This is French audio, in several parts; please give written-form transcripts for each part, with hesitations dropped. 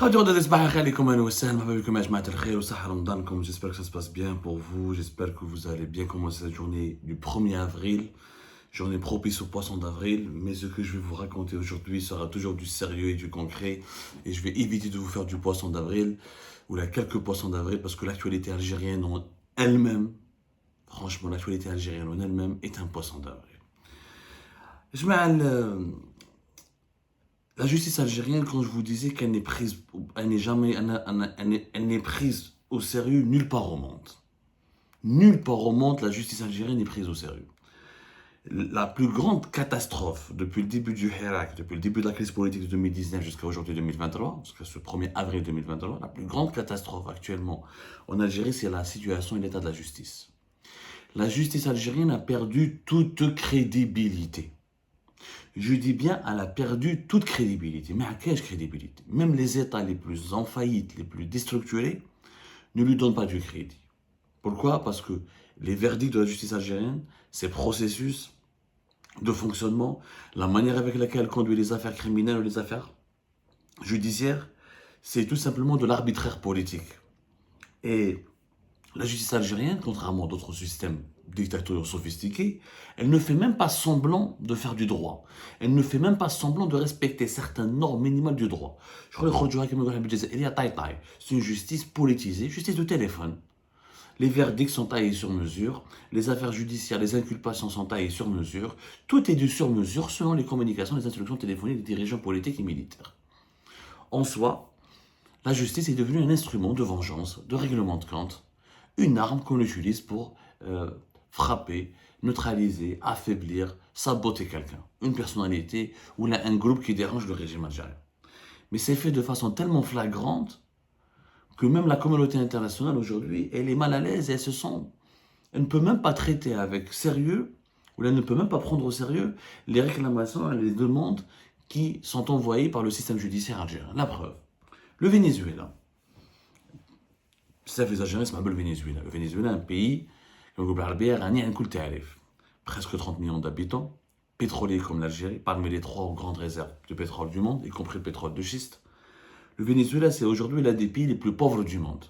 J'espère que ça se passe bien pour vous, j'espère que vous allez bien commencer cette journée du 1er avril, journée propice au poisson d'avril, mais ce que je vais vous raconter aujourd'hui sera toujours du sérieux et du concret, et je vais éviter de vous faire du poisson d'avril, ou là quelques poissons d'avril, parce que l'actualité algérienne en elle-même, franchement l'actualité algérienne en elle-même est un poisson d'avril. Je La justice algérienne, quand je vous disais qu'elle n'est prise, elle n'est jamais, elle n'est prise au sérieux nulle part au monde. Nulle part au monde, la justice algérienne est prise au sérieux. La plus grande catastrophe depuis le début du Hirak, depuis le début de la crise politique de 2019 jusqu'à aujourd'hui 2023, jusqu'à ce 1er avril 2023, la plus grande catastrophe actuellement en Algérie, c'est la situation et l'état de la justice. La justice algérienne a perdu toute crédibilité. Je dis bien, elle a perdu toute crédibilité. Mais à quelle crédibilité? Même les États les plus en faillite, les plus déstructurés, ne lui donnent pas du crédit. Pourquoi? Parce que les verdicts de la justice algérienne, ses processus de fonctionnement, la manière avec laquelle elle conduit les affaires criminelles ou les affaires judiciaires, c'est tout simplement de l'arbitraire politique. Et la justice algérienne, contrairement à d'autres systèmes dictatoriaux sophistiqués, elle ne fait même pas semblant de faire du droit. Elle ne fait même pas semblant de respecter certaines normes minimales du droit. C'est une justice politisée, justice de téléphone. Les verdicts sont taillés sur mesure, les affaires judiciaires, les inculpations sont taillées sur mesure. Tout est du sur mesure selon les communications, les instructions téléphoniques des dirigeants politiques et militaires. En soi, la justice est devenue un instrument de vengeance, de règlement de compte, une arme qu'on utilise pour frapper, neutraliser, affaiblir, saboter quelqu'un, une personnalité ou là, un groupe qui dérange le régime algérien. Mais c'est fait de façon tellement flagrante que même la communauté internationale aujourd'hui, elle est mal à l'aise et elle ne peut même pas traiter avec sérieux, ou elle ne peut même pas prendre au sérieux les réclamations et les demandes qui sont envoyées par le système judiciaire algérien. La preuve, le Venezuela. بزاف les Algériens اسمعوا بالفنزويلا. Le Venezuela, un pays, كنقولوا بالعربية غني عن كل تعريف. Presque 30 millions d'habitants, pétrolier comme l'Algérie, parmi les 3 grandes réserves de pétrole du monde, y compris le pétrole de schiste. Le Venezuela, c'est aujourd'hui l'un des pays les plus pauvres du monde.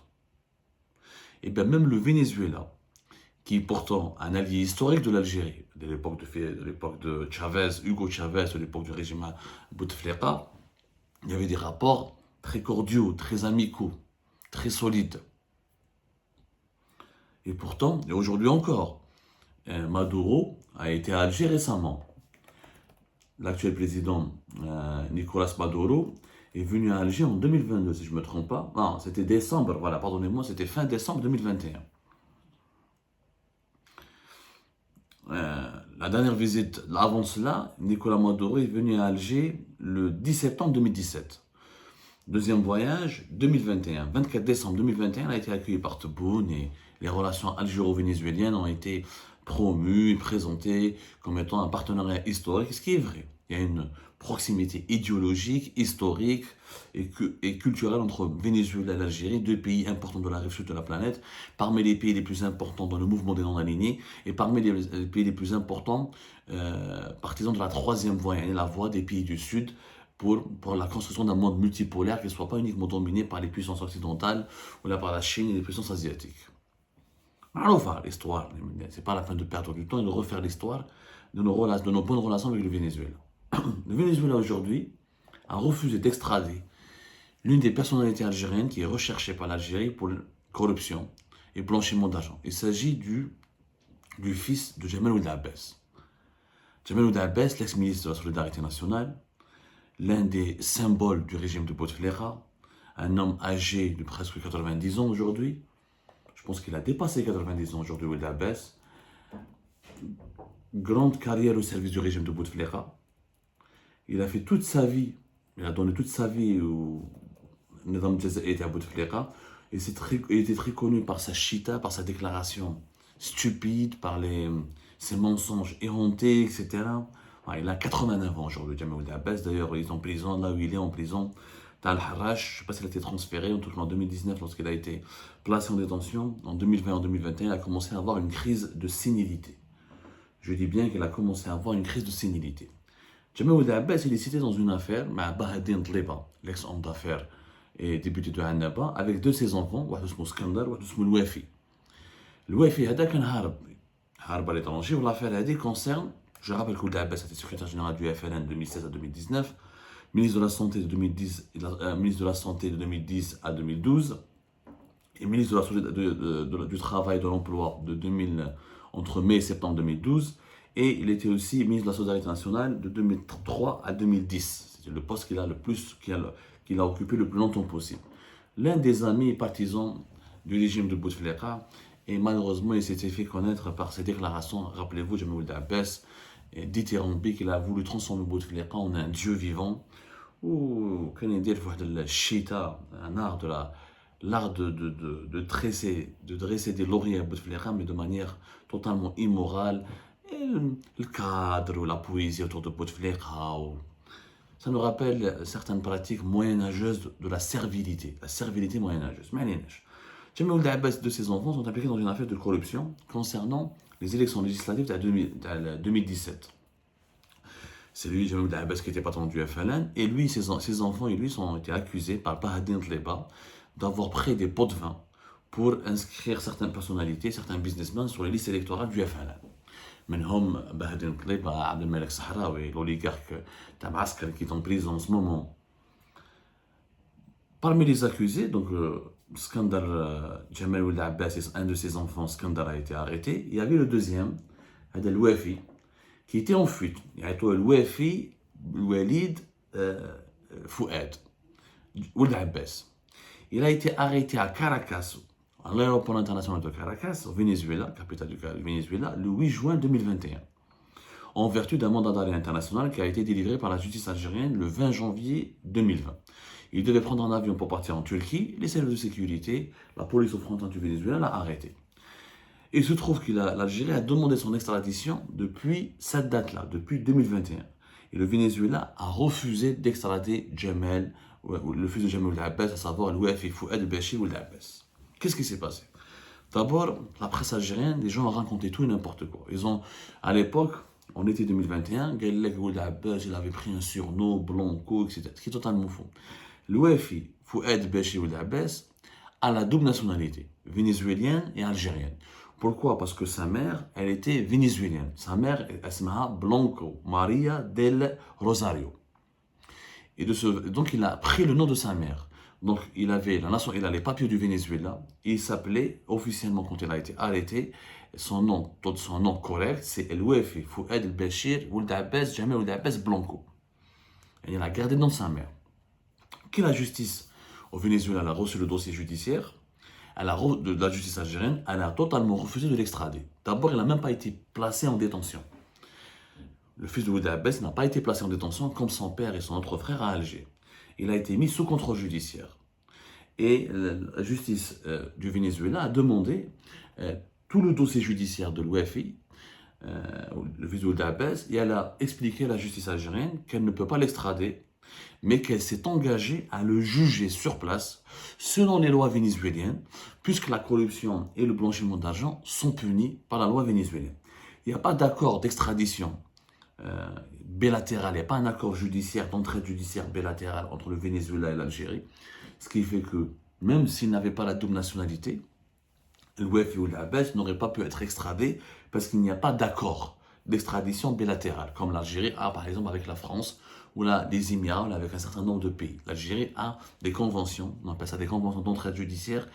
Et bien même le Venezuela, qui est pourtant un allié historique de l'Algérie, de l'époque de Chavez, Hugo Chavez, de l'époque du régime Bouteflika, il y avait des rapports très cordiaux, très amicaux, très solides. Et pourtant, et aujourd'hui encore, Maduro a été à Alger récemment. L'actuel président Nicolas Maduro est venu à Alger en 2022, si je ne me trompe pas. Non, c'était décembre, voilà, pardonnez-moi, c'était fin décembre 2021. La dernière visite, avant cela, Nicolas Maduro est venu à Alger le 10 septembre 2017. Deuxième voyage, 2021. 24 décembre 2021, il a été accueilli par Tebboune et les relations algéro-vénézuéliennes ont été promues et présentées comme étant un partenariat historique, ce qui est vrai. Il y a une proximité idéologique, historique et culturelle entre Venezuela et l'Algérie, 2 pays importants de la rive sud de la planète, parmi les pays les plus importants dans le mouvement des non-alignés et parmi les pays les plus importants partisans de la 3e voie, la voie des pays du Sud, pour la construction d'un monde multipolaire qui ne soit pas uniquement dominé par les puissances occidentales ou là par la Chine et les puissances asiatiques. Alors, l'histoire, c'est pas la peine de perdre du temps et de refaire l'histoire de nos bonnes relations avec le Venezuela. Le Venezuela aujourd'hui a refusé d'extrader l'une des personnalités algériennes qui est recherchée par l'Algérie pour corruption et blanchiment d'argent. Il s'agit du fils de Jamal Ould Abbas. Jamal Ould Abbas, l'ex-ministre de la Solidarité nationale, l'un des symboles du régime de Bouteflika, un homme âgé de presque 90 ans aujourd'hui. Je pense qu'il a dépassé 90 ans aujourd'hui, Ould Abbas. Grande carrière au service du régime de Bouteflika. Il a fait toute sa vie, il a donné toute sa vie au Nizam Jazaïri à Bouteflika. Il était très connu par sa chita, par sa déclaration stupide, par ses mensonges éhontés, etc. Il a 89 ans aujourd'hui, Jamal Ould Abbas. D'ailleurs, il est en prison, là où il est en prison, Tal Harash. Je ne sais pas s'il a été transféré, en tout cas en 2019, lorsqu'il a été placé en détention. En 2020, en 2021, il a commencé à avoir une crise de sénilité. Je dis bien qu'il a commencé à avoir une crise de sénilité. Jamal Ould Abbas, il est cité dans une affaire, mais Bahadine Tliba, l'ex-homme d'affaires et député de Annaba, avec deux de ses enfants, واحد اسمه اسكندر وواحد اسمه الوافي. الوافي هذا كان هارب à l'étranger, l'affaire هذه concerne, je rappelle que Ould Abbas était secrétaire général du FLN de 2016 à 2019, ministre de la Santé de 2010, ministre de la Santé de 2010 à 2012, et ministre du Travail et de l'Emploi entre mai et septembre 2012, et il était aussi ministre de la Solidarité nationale de 2003 à 2010. C'est le poste qu'il a occupé le plus longtemps possible. L'un des amis partisans du régime de Bouteflika, et malheureusement il s'était fait connaître par ses déclarations. Rappelez-vous, Jamal Ould Abbas, dithyrambique, qu'il a voulu transformer Bouteflika en un dieu vivant, ou qu'on dire le chita, un art de dresser des lauriers à Bouteflika, mais de manière totalement immorale. Et le cadre ou la poésie autour de Bouteflika, ça nous rappelle certaines pratiques moyenâgeuses de la servilité moyenâgeuse. Jamal Ould Abbas et de ses enfants sont impliqués dans une affaire de corruption concernant les élections législatives de 2017. C'est lui, Jamal Ould Abbas, qui était patron du FLN, et lui, ses enfants et lui ont été accusés par Bahadine Tleba d'avoir pris des pots de vin pour inscrire certaines personnalités, certains businessmen sur les listes électorales du FLN. منهم بهدين طليبة, عبد الملك صحراوي, l'oligarque Tamaskar qui est en prison en ce moment. Parmi les accusés, donc Jamal Ould Abbas et un de ses enfants, Skandar, a été arrêté. Il y avait le deuxième, Adel Wafi, qui était en fuite. Il y a le Wafi, Walid Fouad, Ould Abbas. Il a été arrêté à Caracas, à l'aéroport international de Caracas, au Venezuela, capitale du Venezuela, le 8 juin 2021, en vertu d'un mandat d'arrêt international qui a été délivré par la justice algérienne le 20 janvier 2020. Il devait prendre un avion pour partir en Turquie. Les services de sécurité, la police aux frontières du Venezuela l'a arrêté. Et il se trouve que l'Algérie a demandé son extradition depuis cette date-là, depuis 2021. Et le Venezuela a refusé d'extrader le fils de Jamal Ould Abbas, à savoir Louafi Fouad Bachir Ould Abbas. Qu'est-ce qui s'est passé? D'abord, la presse algérienne, les gens ont raconté tout et n'importe quoi. À l'époque, en été 2021, Ould Abbas, il avait pris un surnom, Blanco, etc. Ce qui est totalement faux. Louafi Fouad Bachir Ould Abbas a la double nationalité, vénézuélienne et algérienne. Pourquoi? Parce que sa mère, elle était vénézuélienne. Sa mère, elle s'appelait Blanco Maria del Rosario. Et donc, il a pris le nom de sa mère. Donc, il a les papiers du Venezuela. Il s'appelait, officiellement, quand il a été arrêté, son nom correct, c'est Louafi Fouad Bachir Ould Abbas Jamal Ould Abbas Blanco. Et il a gardé le nom de sa mère. Que la justice au Venezuela a reçu le dossier judiciaire, de la justice algérienne, elle a totalement refusé de l'extrader. D'abord, il n'a même pas été placé en détention. Le fils de Ould Abbas n'a pas été placé en détention comme son père et son autre frère à Alger. Il a été mis sous contrôle judiciaire. Et la justice du Venezuela a demandé tout le dossier judiciaire de l'Ouafi, le fils de Ould Abbas, et elle a expliqué à la justice algérienne qu'elle ne peut pas l'extrader, mais qu'elle s'est engagée à le juger sur place selon les lois vénézuéliennes, puisque la corruption et le blanchiment d'argent sont punis par la loi vénézuélienne. Il n'y a pas d'accord d'extradition bilatéral, il n'y a pas un accord judiciaire, d'entraide judiciaire bilatérale entre le Venezuela et l'Algérie, ce qui fait que même s'il n'avait pas la double nationalité, Louafi Ould Abbas n'aurait pas pu être extradé parce qu'il n'y a pas d'accord d'extradition bilatérale, comme l'Algérie a par exemple avec la France, ou les Émirats, avec un certain nombre de pays. L'Algérie a des conventions, on appelle ça des conventions d'entraide judiciaire,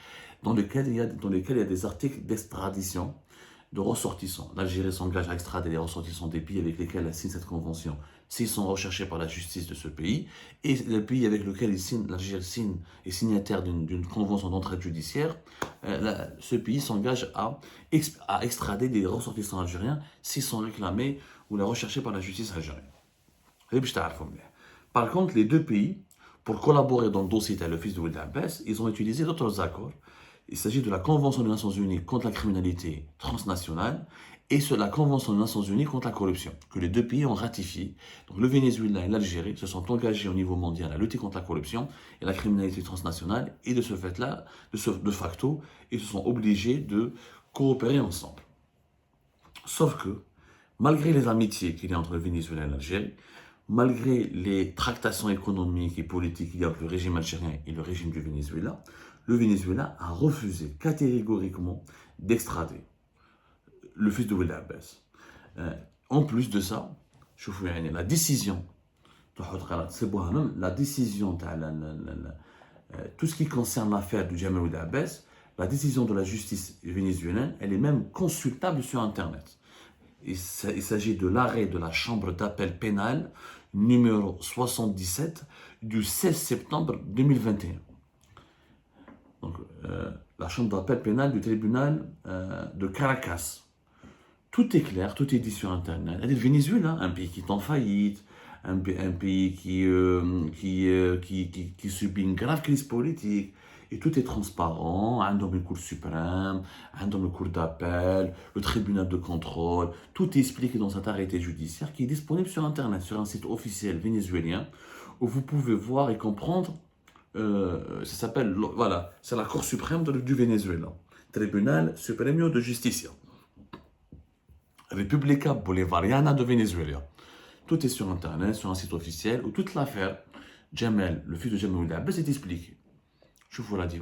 dans lesquelles il y a des articles d'extradition de ressortissants. L'Algérie s'engage à extrader les ressortissants des pays avec lesquels elle signe cette convention, s'ils sont recherchés par la justice de ce pays, et le pays avec lequel l'Algérie est signataire d'une convention d'entraide judiciaire, ce pays s'engage à extrader des ressortissants algériens s'ils sont réclamés ou recherchés par la justice algérienne. Par contre, les deux pays, pour collaborer dans le dossier le fils de Ould Abbas, ils ont utilisé d'autres accords. Il s'agit de la Convention des Nations Unies contre la criminalité transnationale et de la Convention des Nations Unies contre la corruption, que les deux pays ont ratifié. Donc le Venezuela et l'Algérie se sont engagés au niveau mondial à lutter contre la corruption et la criminalité transnationale, et de ce fait-là, de facto, ils se sont obligés de coopérer ensemble. Sauf que, malgré les amitiés qu'il y a entre le Venezuela et l'Algérie, malgré les tractations économiques et politiques qu'il y a entre le régime algérien et le régime du Venezuela, le Venezuela a refusé catégoriquement d'extrader le fils de Walid Abbas. En plus de ça, la décision, la décision, tout ce qui concerne l'affaire du Jamal Walid Abbas, la décision de la justice vénézuélienne, elle est même consultable sur Internet. Il s'agit de l'arrêt de la chambre d'appel pénale numéro 77 du 16 septembre 2021. Donc, la chambre d'appel pénale du tribunal de Caracas. Tout est clair, tout est dit sur Internet. Le Venezuela, un pays qui est en faillite, un pays qui subit une grave crise politique, et tout est transparent, un homme le Cour suprême, un homme le Cour d'appel, le tribunal de contrôle, tout est expliqué dans cet arrêté judiciaire qui est disponible sur Internet, sur un site officiel vénézuélien, où vous pouvez voir et comprendre, ça s'appelle, voilà, c'est la Cour suprême du Venezuela, Tribunal Supremo de Justicia, República Bolivariana de Venezuela. Tout est sur Internet, sur un site officiel, où toute l'affaire, Jamal, le fils de Jamal Walid Abbas, est expliquée. Je vous l'ai dit,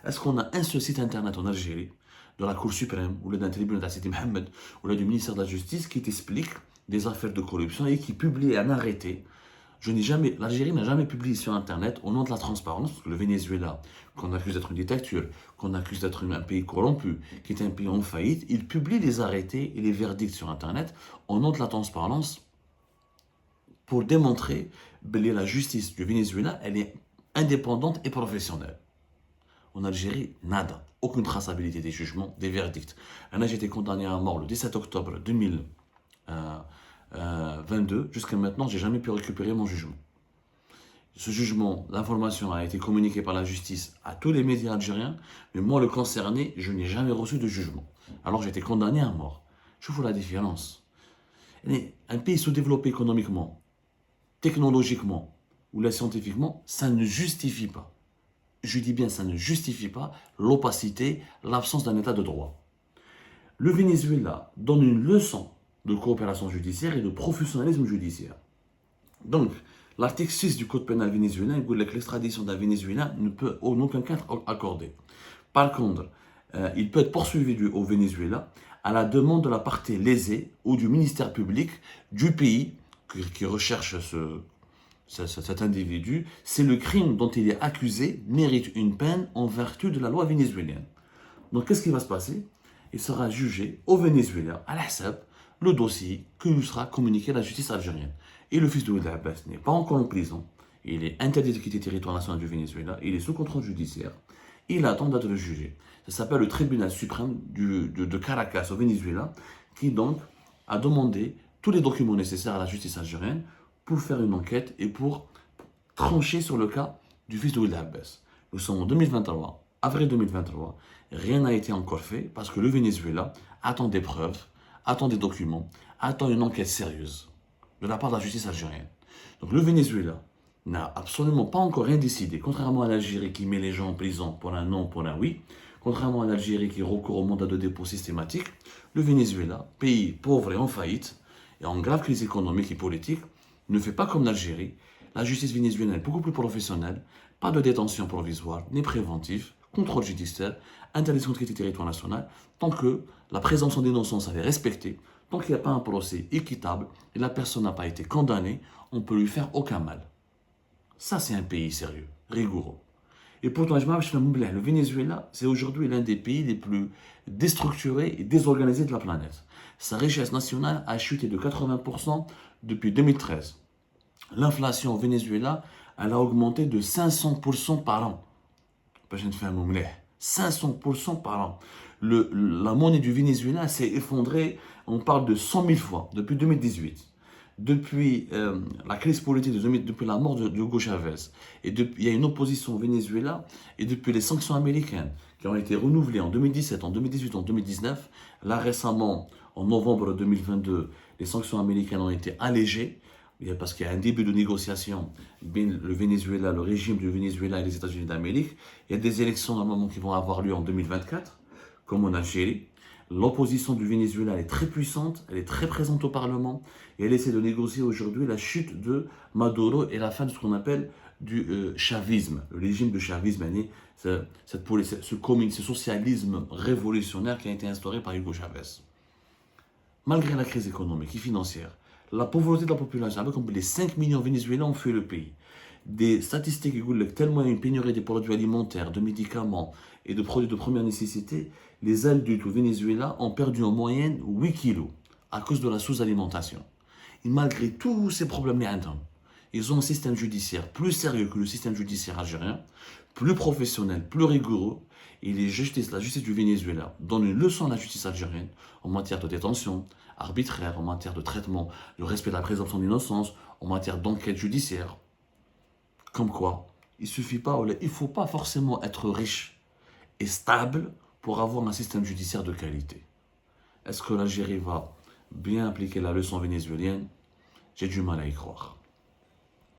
est-ce qu'on a un seul site internet en Algérie, de la Cour suprême, ou d'un tribunal d'Assidi Mohamed, ou du ministère de la Justice, qui t'explique des affaires de corruption et qui publie un arrêté? L'Algérie n'a jamais publié sur Internet, au nom de la transparence, parce que le Venezuela, qu'on accuse d'être une dictature, qu'on accuse d'être un pays corrompu, qui est un pays en faillite, il publie les arrêtés et les verdicts sur Internet, au nom de la transparence, pour démontrer que la justice du Venezuela, elle est indépendante et professionnelle. En Algérie, nada. Aucune traçabilité des jugements, des verdicts. J'ai été condamné à mort le 17 octobre 2022. Jusqu'à maintenant, je n'ai jamais pu récupérer mon jugement. Ce jugement, l'information a été communiquée par la justice à tous les médias algériens, mais moi, le concerné, je n'ai jamais reçu de jugement. Alors j'ai été condamné à mort. Je vois la différence. Un pays sous-développé économiquement, technologiquement, ou là scientifiquement, ça ne justifie pas, je dis bien ça ne justifie pas l'opacité, l'absence d'un état de droit. Le Venezuela donne une leçon de coopération judiciaire et de professionnalisme judiciaire. Donc, l'article 6 du code pénal vénézuélien dit que l'extradition d'un Vénézuélien ne peut en aucun cas être accordée. Par contre, il peut être poursuivi au Venezuela à la demande de la partie lésée ou du ministère public du pays qui recherche cet individu. C'est le crime dont il est accusé mérite une peine en vertu de la loi vénézuélienne. Donc qu'est-ce qui va se passer? Il sera jugé au Venezuela, à l'Hsab, le dossier qui lui sera communiqué à la justice algérienne. Et le fils de Walid Abbas n'est pas encore en prison. Il est interdit de quitter le territoire national du Venezuela. Il est sous contrôle judiciaire. Il attend d'être jugé. Ça s'appelle le tribunal suprême de Caracas au Venezuela, qui donc a demandé tous les documents nécessaires à la justice algérienne pour faire une enquête et pour trancher sur le cas du fils de Walid Abbas. Nous sommes en 2023, avril 2023, rien n'a été encore fait parce que le Venezuela attend des preuves, attend des documents, attend une enquête sérieuse de la part de la justice algérienne. Donc le Venezuela n'a absolument pas encore rien décidé, contrairement à l'Algérie qui met les gens en prison pour un non, pour un oui, contrairement à l'Algérie qui recourt au mandat de dépôt systématique, le Venezuela, pays pauvre et en faillite, et en grave crise économique et politique, ne fait pas comme l'Algérie. La justice vénézuélienne est beaucoup plus professionnelle, pas de détention provisoire ni préventive, contrôle judiciaire, interdiction de quitter le territoire national, tant que la présomption d'innocence est respectée, tant qu'il n'y a pas un procès équitable et la personne n'a pas été condamnée, on ne peut lui faire aucun mal. Ça, c'est un pays sérieux, rigoureux. Et pourtant, le Venezuela, c'est aujourd'hui l'un des pays les plus déstructurés et désorganisés de la planète. Sa richesse nationale a chuté de 80% depuis 2013. L'inflation au Venezuela, elle a augmenté de 500% par an. 500% par an. La monnaie du Venezuela s'est effondrée, on parle de 100 000 fois depuis 2018. Depuis la crise politique, depuis la mort de Hugo Chavez, il y a une opposition au Venezuela, et depuis les sanctions américaines qui ont été renouvelées en 2017, en 2018, en 2019, là récemment, en novembre 2022, les sanctions américaines ont été allégées, parce qu'il y a un début de négociation entre le Venezuela, le régime du Venezuela et les États-Unis d'Amérique. Il y a des élections normalement qui vont avoir lieu en 2024, comme en Algérie. L'opposition du Venezuela est très puissante, elle est très présente au Parlement et elle essaie de négocier aujourd'hui la chute de Maduro et la fin de ce qu'on appelle du chavisme, le régime de chavisme, ce socialisme révolutionnaire qui a été instauré par Hugo Chavez. Malgré la crise économique et financière, la pauvreté de la population, avec comme les 5 millions de Vénézuéliens ont fui le pays. Des statistiques qui disent tellement une pénurie des produits alimentaires, de médicaments et de produits de première nécessité, les adultes au Venezuela ont perdu en moyenne 8 kilos à cause de la sous-alimentation. Et malgré tous ces problèmes, ils ont un système judiciaire plus sérieux que le système judiciaire algérien, plus professionnel, plus rigoureux. Et la justice du Venezuela donne une leçon à la justice algérienne en matière de détention arbitraire, en matière de traitement, le respect de la présomption d'innocence, en matière d'enquête judiciaire. Comme quoi, il ne faut pas forcément être riche et stable pour avoir un système judiciaire de qualité. Est-ce que l'Algérie va bien appliquer la leçon vénézuélienne? J'ai du mal à y croire.